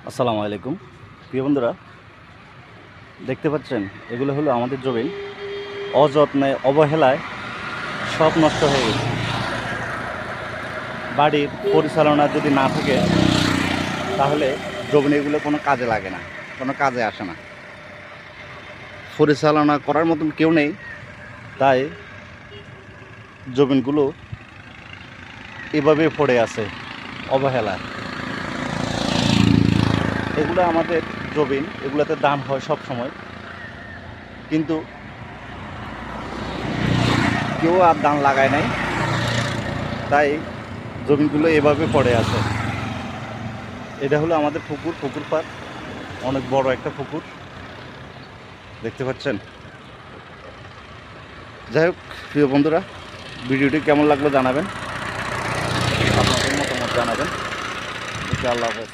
আসসালামু আলাইকুম প্রিয় বন্ধুরা, দেখতে পাচ্ছেন এগুলো হলো আমাদের জমিন। অযত্নে অবহেলায় সব নষ্ট হয়ে গেছে। বাড়ির পরিচালনা যদি না থাকে তাহলে জমিন এগুলো কোনো কাজে লাগে না, কোনো কাজে আসে না। পরিচালনা করার মতন কেউ নেই, তাই জমিনগুলো এভাবে পড়ে আছে অবহেলায়। এগুলো আমাদের জমিন, এগুলোতে দান হয় সব সময়, কিন্তু কেউ আর দান লাগায় নাই, তাই জমিগুলো এভাবে পড়ে আছে। এটা হলো আমাদের পুকুর পাড়, অনেক বড় একটা পুকুর দেখতে পাচ্ছেন। যাই হোক প্রিয় বন্ধুরা, ভিডিওটি কেমন লাগলো জানাবেন, আপনাদের মতামত জানাবেন। আল্লাহ হাফেজ।